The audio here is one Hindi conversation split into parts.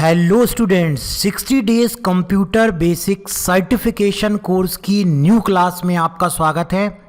Hello students, 60 days computer basic certification course की न्यू क्लास में आपका स्वागत है।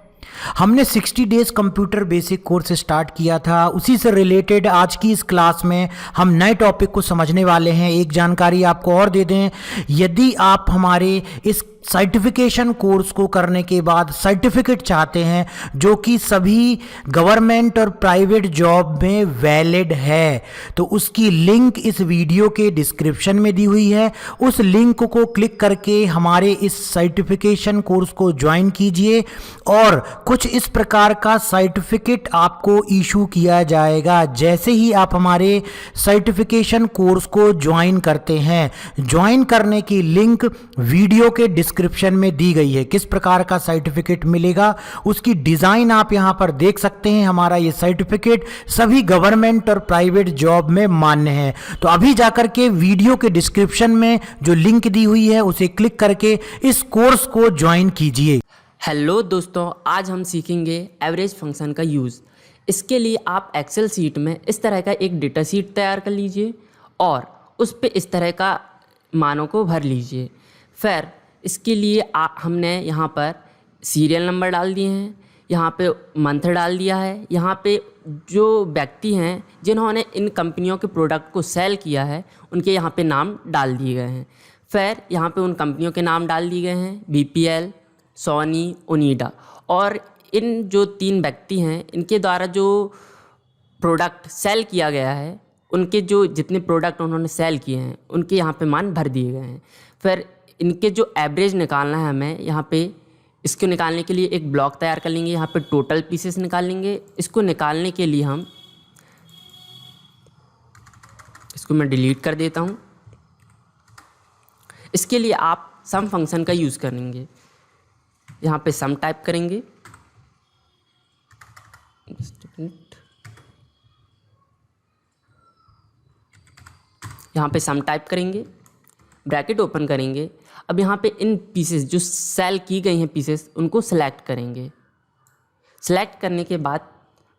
हमने 60 days computer basic course start किया था, उसी से रिलेटेड आज की इस क्लास में हम नए टॉपिक को समझने वाले हैं। एक जानकारी आपको और दे दें, यदि आप हमारे इस सर्टिफिकेशन कोर्स को करने के बाद सर्टिफिकेट चाहते हैं जो कि सभी गवर्नमेंट और प्राइवेट जॉब में वैलिड है, तो उसकी लिंक इस वीडियो के डिस्क्रिप्शन में दी हुई है। उस लिंक को क्लिक करके हमारे इस सर्टिफिकेशन कोर्स को ज्वाइन कीजिए और कुछ इस प्रकार का सर्टिफिकेट आपको इशू किया जाएगा जैसे ही आप हमारे सर्टिफिकेशन कोर्स को ज्वाइन करते हैं। ज्वाइन करने की लिंक वीडियो के डिस्क्रिप्शन में दी गई है। किस प्रकार का सर्टिफिकेट मिलेगा उसकी डिजाइन आप यहां पर देख सकते हैं। हमारा ये सर्टिफिकेट सभी गवर्नमेंट और प्राइवेट जॉब में मान्य है। तो अभी जाकर के वीडियो के डिस्क्रिप्शन में जो लिंक दी हुई है उसे क्लिक करके इस कोर्स को ज्वाइन कीजिए। हेलो दोस्तों, आज हम सीखेंगे एवरेज फंक्शन का यूज़। इसके लिए आप एक्सेल सीट में इस तरह का एक डेटा सीट तैयार कर लीजिए और उस पे इस तरह का मानों को भर लीजिए। फिर इसके लिए हमने यहाँ पर सीरियल नंबर डाल दिए हैं, यहाँ पे मंथ डाल दिया है, यहाँ पे जो व्यक्ति हैं जिन्होंने इन कंपनियों के प्रोडक्ट को सेल किया है उनके यहाँ पे नाम डाल दिए गए हैं। फिर यहाँ पे उन कंपनियों के नाम डाल दिए गए हैं, BPL, सोनी, ओनिडा। और इन जो 3 व्यक्ति हैं इनके द्वारा जो प्रोडक्ट सेल किया गया है, उनके जो जितने प्रोडक्ट उन्होंने सेल किए हैं उनके यहाँ पे मान भर दिए गए हैं। फिर इनके जो एवरेज निकालना है हमें, यहाँ पे इसको निकालने के लिए एक ब्लॉक तैयार कर लेंगे। यहाँ पे टोटल पीसेस निकाल लेंगे। इसको निकालने के लिए हम इसको मैं डिलीट कर देता हूँ। इसके लिए आप सम फंक्शन का यूज़ करेंगे। यहाँ पे सम टाइप करेंगे, यहाँ पे सम टाइप करेंगे, ब्रैकेट ओपन करेंगे। अब यहाँ पे इन पीसेस जो सेल की गई हैं पीसेस उनको सेलेक्ट करेंगे। सेलेक्ट करने के बाद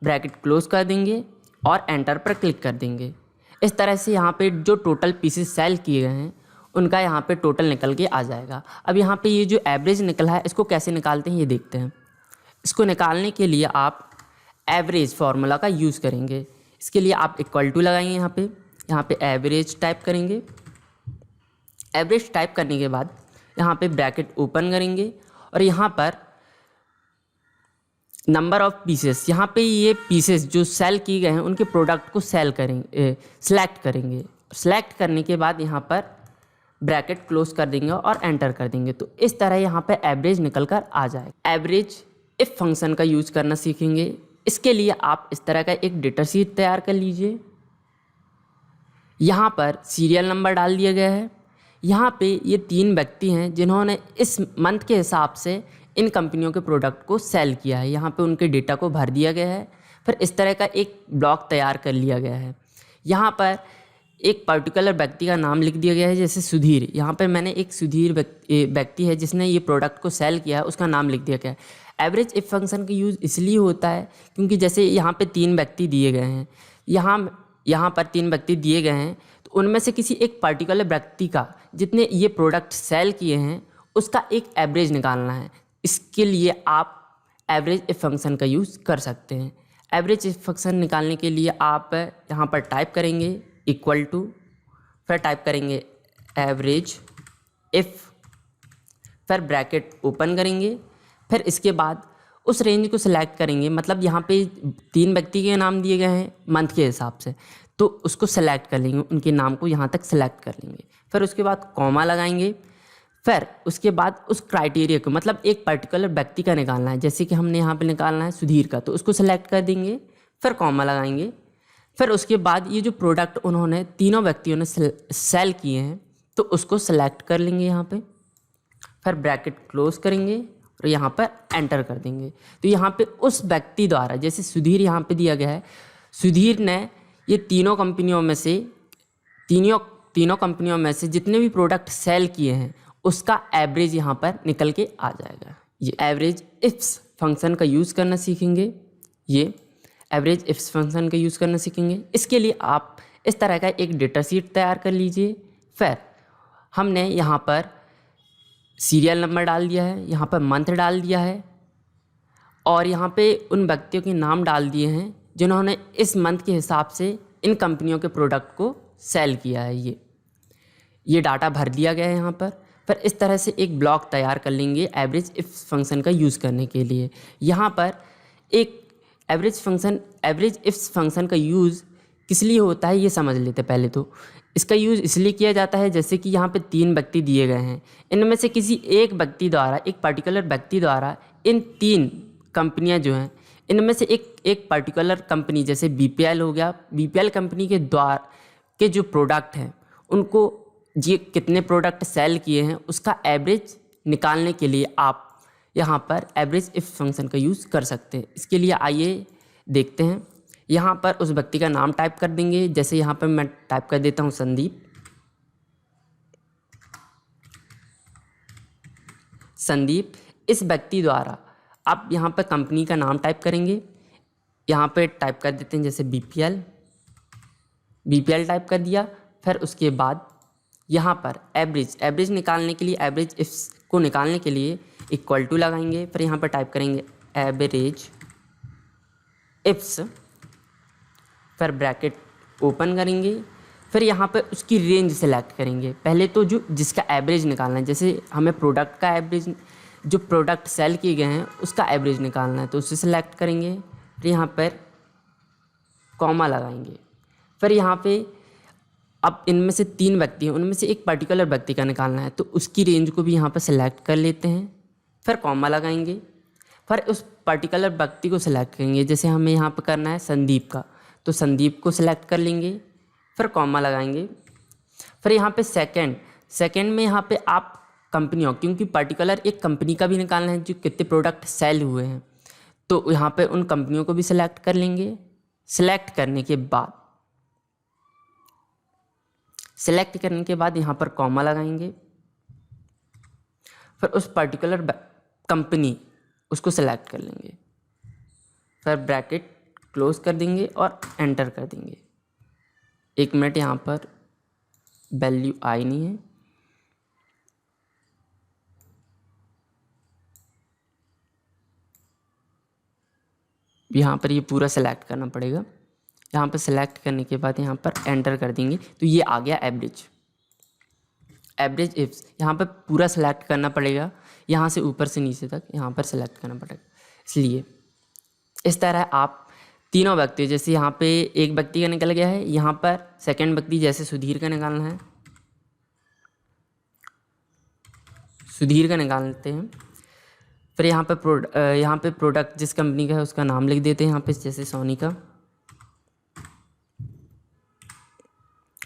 ब्रैकेट क्लोज कर देंगे और एंटर पर क्लिक कर देंगे। इस तरह से यहाँ पे जो टोटल पीसेस सेल किए गए हैं उनका यहाँ पे टोटल निकल के आ जाएगा। अब यहाँ पे ये जो एवरेज निकला है इसको कैसे निकालते हैं ये देखते हैं। इसको निकालने के लिए आप एवरेज फार्मूला का यूज़ करेंगे। इसके लिए आप इक्वल टू लगाएंगे, यहाँ पे एवरेज टाइप करेंगे। एवरेज टाइप करने के बाद यहाँ पे ब्रैकेट ओपन करेंगे और यहाँ पर नंबर ऑफ पीसेस, यहाँ पे ये पीसेस जो सेल किए गए हैं उनके प्रोडक्ट को सेलेक्ट करेंगे। सेलेक्ट करने के बाद यहाँ पर ब्रैकेट क्लोज कर देंगे और एंटर कर देंगे। तो इस तरह यहाँ पे एवरेज निकल कर आ जाएगा। एवरेज इफ फंक्शन का यूज़ करना सीखेंगे। इसके लिए आप इस तरह का एक डेटा शीट तैयार कर लीजिए। यहाँ पर सीरियल नंबर डाल दिया गया है। यहाँ पे ये 3 व्यक्ति हैं जिन्होंने इस मंथ के हिसाब से इन कंपनियों के प्रोडक्ट को सेल किया है। यहाँ पे उनके डेटा को भर दिया गया है। फिर इस तरह का एक ब्लॉक तैयार कर लिया गया है। यहाँ पर एक पर्टिकुलर व्यक्ति का नाम लिख दिया गया है, जैसे सुधीर। यहाँ पर मैंने एक सुधीर व्यक्ति है जिसने ये प्रोडक्ट को सेल किया है, उसका नाम लिख दिया गया है। एवरेज इफ फंक्शन का यूज़ इसलिए होता है क्योंकि जैसे यहाँ पे 3 व्यक्ति दिए गए हैं, यहाँ पर 3 व्यक्ति दिए गए हैं, तो उनमें से किसी एक पर्टिकुलर व्यक्ति का जितने ये प्रोडक्ट सेल किए हैं उसका एक एवरेज निकालना है। इसके लिए आप एवरेज इफ फंक्शन का यूज़ कर सकते हैं। एवरेज इफ फंक्शन निकालने के लिए आप यहाँ पर टाइप करेंगे इक्वल टू, फिर टाइप करेंगे एवरेज इफ, फिर ब्रैकेट ओपन करेंगे। फिर इसके बाद उस रेंज को सिलेक्ट करेंगे। मतलब यहाँ पे 3 व्यक्ति के नाम दिए गए हैं मंथ के हिसाब से, तो उसको सेलेक्ट कर लेंगे, उनके नाम को यहाँ तक सेलेक्ट कर लेंगे। फिर उसके बाद कॉमा लगाएंगे। फिर उसके बाद उस क्राइटेरिया को, मतलब एक पर्टिकुलर व्यक्ति का निकालना है, जैसे कि हमने यहाँ पे निकालना है सुधीर का, तो उसको सेलेक्ट कर देंगे। फिर कॉमा लगाएंगे। फिर उसके बाद ये जो प्रोडक्ट उन्होंने तीनों व्यक्तियों ने सेल किए हैं तो उसको सेलेक्ट कर लेंगे यहाँ पे। फिर ब्रैकेट क्लोज करेंगे और यहाँ पर एंटर कर देंगे। तो यहाँ पे उस व्यक्ति द्वारा, जैसे सुधीर यहाँ पे दिया गया है, सुधीर ने ये तीनों कंपनियों में से जितने भी प्रोडक्ट सेल किए हैं उसका एवरेज यहाँ पर निकल के आ जाएगा। ये एवरेज इफ्स फंक्शन का यूज़ करना सीखेंगे। इसके लिए आप इस तरह का एक डेटा शीट तैयार कर लीजिए। फिर हमने यहाँ पर सीरियल नंबर डाल दिया है, यहाँ पर मंथ डाल दिया है और यहाँ पे उन व्यक्तियों के नाम डाल दिए हैं जिन्होंने इस मंथ के हिसाब से इन कंपनियों के प्रोडक्ट को सेल किया है। ये डाटा भर दिया गया है यहाँ पर। फिर इस तरह से एक ब्लॉक तैयार कर लेंगे एवरेज इफ फंक्शन का यूज़ करने के लिए। यहाँ पर एक एवरेज इफ फंक्शन का यूज़ किस लिए होता है ये समझ लेते हैं। पहले तो इसका यूज़ इसलिए किया जाता है जैसे कि यहाँ पे 3 व्यक्ति दिए गए हैं, इनमें से किसी एक पर्टिकुलर व्यक्ति द्वारा इन 3 कंपनियाँ जो हैं इनमें से एक पर्टिकुलर कंपनी जैसे बीपीएल हो गया, बीपीएल कंपनी के जो प्रोडक्ट हैं उनको ये कितने प्रोडक्ट सेल किए हैं उसका एवरेज निकालने के लिए आप यहाँ पर एवरेज इफ फंक्शन का यूज़ कर सकते हैं। इसके लिए आइए देखते हैं। यहाँ पर उस व्यक्ति का नाम टाइप कर देंगे, जैसे यहाँ पर मैं टाइप कर देता हूँ संदीप। इस व्यक्ति द्वारा आप यहाँ पर कंपनी का नाम टाइप करेंगे, यहाँ पे टाइप कर देते हैं जैसे बीपीएल टाइप कर दिया। फिर उसके बाद यहाँ पर एवरेज निकालने के लिए एवरेज इफ्स को निकालने के लिए इक्वल टू लगाएंगे। फिर यहाँ पर टाइप करेंगे एवरेज इफ्स, फिर ब्रैकेट ओपन करेंगे। फिर यहाँ पर उसकी रेंज सेलेक्ट करेंगे। पहले तो जिसका एवरेज निकालना है, जैसे हमें प्रोडक्ट का एवरेज, जो प्रोडक्ट सेल किए गए हैं उसका एवरेज निकालना है तो उसे सेलेक्ट करेंगे। फिर यहाँ पर कॉमा लगाएंगे। फिर यहाँ पे अब इनमें से 3 व्यक्ति हैं, उनमें से एक पर्टिकुलर व्यक्ति का निकालना है तो उसकी रेंज को भी यहाँ पर सिलेक्ट कर लेते हैं। फिर कॉमा लगाएंगे। फिर उस पर्टिकुलर व्यक्ति को सिलेक्ट करेंगे, जैसे हमें यहाँ पर करना है संदीप का, तो संदीप को सिलेक्ट कर लेंगे। फिर कॉमा लगाएंगे। फिर यहाँ पे सेकंड में यहाँ पे आप कंपनियों, क्योंकि पर्टिकुलर एक कंपनी का भी निकालना है जो कितने प्रोडक्ट सेल हुए हैं, तो यहाँ पे उन कंपनियों को भी सिलेक्ट कर लेंगे। सिलेक्ट करने के बाद यहाँ पर कॉमा लगाएंगे। फिर उस पर्टिकुलर कंपनी उसको सेलेक्ट कर लेंगे। फिर ब्रैकेट क्लोज कर देंगे और एंटर कर देंगे। 1 मिनट, यहाँ पर वैल्यू आई नहीं है। यहाँ पर ये पूरा सेलेक्ट करना पड़ेगा। यहाँ पर सेलेक्ट करने के बाद यहाँ पर एंटर कर देंगे तो ये आ गया एवरेज इफ्स। यहाँ पर पूरा सेलेक्ट करना पड़ेगा, यहाँ से ऊपर से नीचे तक यहाँ पर सेलेक्ट करना पड़ेगा। इसलिए इस तरह आप तीनों व्यक्ति, जैसे यहाँ पे एक व्यक्ति का निकल गया है, यहाँ पर सेकंड व्यक्ति जैसे सुधीर का निकालना है, सुधीर का निकाल लेते हैं। फिर यहाँ पे प्रोडक्ट जिस कंपनी का है उसका नाम लिख देते हैं, यहाँ पे जैसे सोनी का।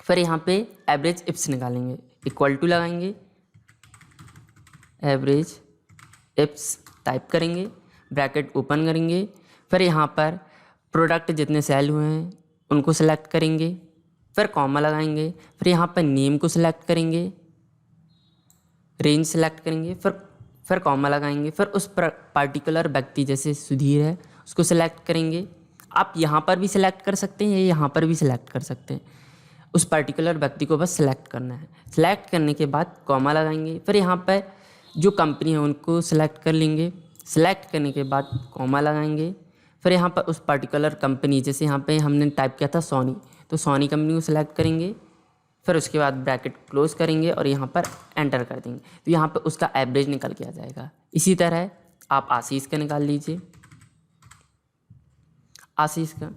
फिर यहाँ पे एवरेज इफ्स निकालेंगे, इक्वल टू लगाएंगे, एवरेज इफ्स टाइप करेंगे, ब्रैकेट ओपन करेंगे। फिर यहाँ पर प्रोडक्ट जितने सेल हुए हैं उनको सेलेक्ट करेंगे। फिर कॉमा लगाएंगे। फिर यहाँ पर नेम को सिलेक्ट करेंगे, रेंज सेलेक्ट करेंगे, फिर कॉमा लगाएंगे। फिर उस पर्टिकुलर व्यक्ति जैसे सुधीर है उसको सिलेक्ट करेंगे। आप यहाँ पर भी सिलेक्ट कर सकते हैं या यहाँ पर भी सिलेक्ट कर सकते हैं। उस पर्टिकुलर व्यक्ति को बस सिलेक्ट करना है। सिलेक्ट करने के बाद कॉमा लगाएंगे। फिर यहाँ पर जो कंपनी है उनको सिलेक्ट कर लेंगे। सिलेक्ट करने के बाद कॉमा लगाएंगे। फिर यहाँ पर उस पर्टिकुलर कंपनी, जैसे यहाँ पे हमने टाइप किया था सोनी, तो सोनी कंपनी को सिलेक्ट करेंगे। फिर उसके बाद ब्रैकेट क्लोज करेंगे और यहाँ पर एंटर कर देंगे तो यहाँ पर उसका एवरेज निकल के आ जाएगा। इसी तरह आप आशीष का निकाल लीजिए, आशीष का।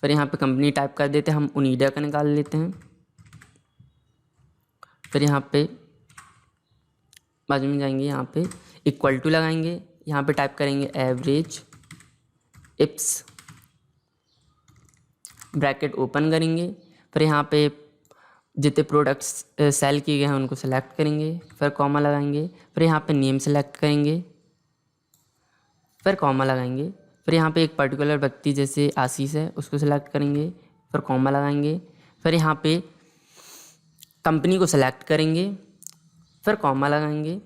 फिर यहाँ पे कंपनी टाइप कर देते हैं, हम ओनिडा का निकाल लेते हैं। फिर यहाँ पे बाजू में जाएंगे, यहाँ पे इक्वल टू लगाएंगे, यहाँ पे टाइप करेंगे एवरेज इप्स, ब्रैकेट ओपन करेंगे। फिर यहाँ पे जितने प्रोडक्ट्स सेल किए गए हैं उनको सेलेक्ट करेंगे। फिर कॉमा लगाएंगे। फिर यहाँ पे नेम सेलेक्ट करेंगे, फिर कॉमा लगाएंगे। फिर यहाँ पे एक पर्टिकुलर व्यक्ति जैसे आशीष है उसको सेलेक्ट करेंगे, फिर कॉमा लगाएंगे। फिर यहाँ पे कंपनी को सेलेक्ट करेंगे, फिर कॉमा लगाएंगे।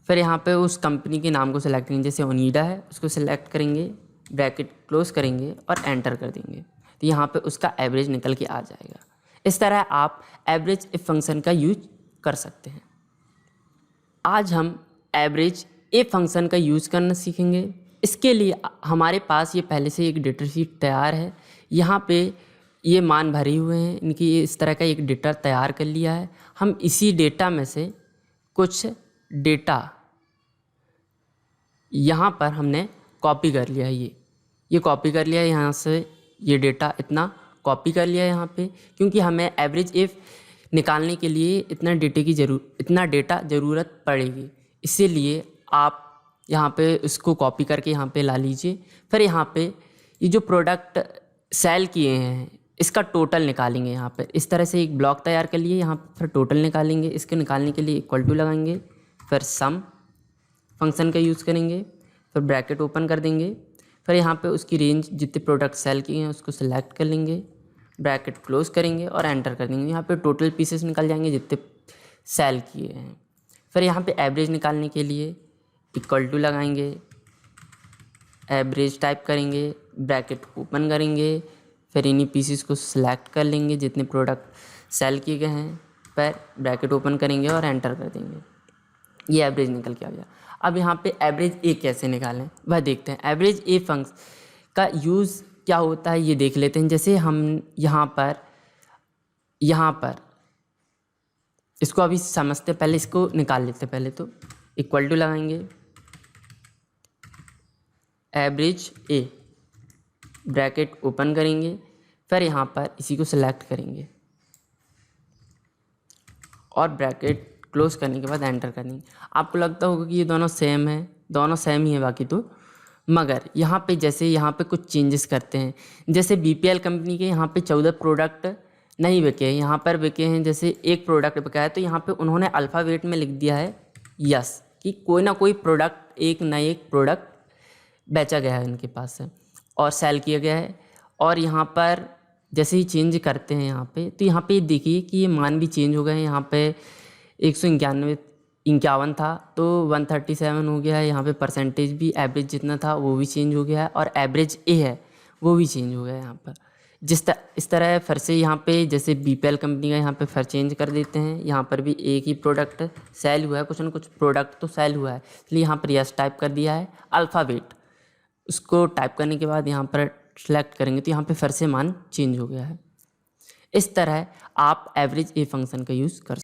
फिर यहाँ पे उस कंपनी के नाम को सेलेक्ट करेंगे, जैसे ओनिडा है उसको सेलेक्ट करेंगे, ब्रैकेट क्लोज करेंगे और एंटर कर देंगे तो यहाँ पे उसका एवरेज निकल के आ जाएगा। इस तरह आप एवरेज इफ फंक्शन का यूज कर सकते हैं। आज हम एवरेज ए फंक्शन का यूज़ करना सीखेंगे। इसके लिए हमारे पास ये पहले से एक डेटा शीट तैयार है। यहाँ पे ये मान भरे हुए हैं, इनकी ये इस तरह का एक डेटा तैयार कर लिया है। हम इसी डेटा में से कुछ डेटा यहाँ पर हमने कॉपी कर लिया है। ये कॉपी कर लिया है, यहाँ से ये डेटा इतना कॉपी कर लिया है यहाँ पे, क्योंकि हमें एवरेज ए निकालने के लिए इतना डेटा ज़रूरत पड़ेगी। इसीलिए आप यहाँ पे इसको कॉपी करके यहाँ पे ला लीजिए। फिर यहाँ पे ये जो प्रोडक्ट सेल किए हैं इसका टोटल निकालेंगे। यहाँ पे इस तरह से एक ब्लॉक तैयार कर लिए, यहाँ पर फिर टोटल निकालेंगे। इसके निकालने के लिए इक्वल टू लगाएंगे, फिर सम फंक्शन का यूज़ करेंगे, फिर ब्रैकेट ओपन कर देंगे। फिर यहाँ पे उसकी रेंज जितने प्रोडक्ट सेल किए हैं उसको सिलेक्ट कर लेंगे, ब्रैकेट क्लोज करेंगे और एंटर कर देंगे। यहाँ पे टोटल पीसेस निकल जाएंगे जितने सेल किए हैं। फिर यहाँ पे एवरेज निकालने के लिए इक्वल टू लगाएंगे, एवरेज टाइप करेंगे, ब्रैकेट ओपन करेंगे, फिर इन्हीं पीसेस को सिलेक्ट कर लेंगे जितने प्रोडक्ट सेल किए गए हैं, फिर ब्रैकेट ओपन करेंगे और एंटर कर देंगे। ये एवरेज निकल के आ गया। अब यहाँ पे एवरेज ए कैसे निकालें वह देखते हैं। एवरेज ए फंक्शन का यूज़ क्या होता है ये देख लेते हैं। जैसे हम यहाँ पर इसको अभी समझते, पहले इसको निकाल लेते। पहले तो इक्वल टू लगाएंगे, एवरेज ए, ब्रैकेट ओपन करेंगे, फिर यहाँ पर इसी को सिलेक्ट करेंगे और ब्रैकेट क्लोज करने के बाद एंटर कर देंगे। आपको लगता होगा कि ये दोनों सेम है, दोनों सेम ही है बाकी तो, मगर यहाँ पे जैसे यहाँ पे कुछ चेंजेस करते हैं। जैसे बीपीएल कंपनी के यहाँ पे 14 प्रोडक्ट नहीं बिके हैं, यहाँ पर बिके हैं। जैसे एक प्रोडक्ट बिका है तो यहाँ पे उन्होंने अल्फ़ाबेट में लिख दिया है यस, कि कोई ना कोई प्रोडक्ट, एक ना एक प्रोडक्ट बेचा गया है उनके पास से और सेल किया गया है। और यहाँ पर जैसे ही चेंज करते हैं यहाँ पे, तो यहाँ पे देखिए कि ये मान भी चेंज हो गए हैं। यहाँ पे 151 था तो 137 हो गया है। यहाँ पे परसेंटेज भी एवरेज जितना था वो भी चेंज हो गया है, और एवरेज ए है वो भी चेंज हो गया है यहाँ पर। इस तरह फिर से यहाँ पे जैसे बीपीएल कंपनी का यहाँ पे फिर चेंज कर देते हैं। यहाँ पर भी एक ही प्रोडक्ट सेल हुआ है, कुछ ना कुछ प्रोडक्ट तो सेल हुआ है, इसलिए यहाँ पर यस टाइप कर दिया है। अल्फ़ाबेट उसको टाइप करने के बाद यहाँ पर सेलेक्ट करेंगे तो यहाँ पे फिर से मान चेंज हो गया है। इस तरह आप एवरेज ए फंक्शन का यूज़ कर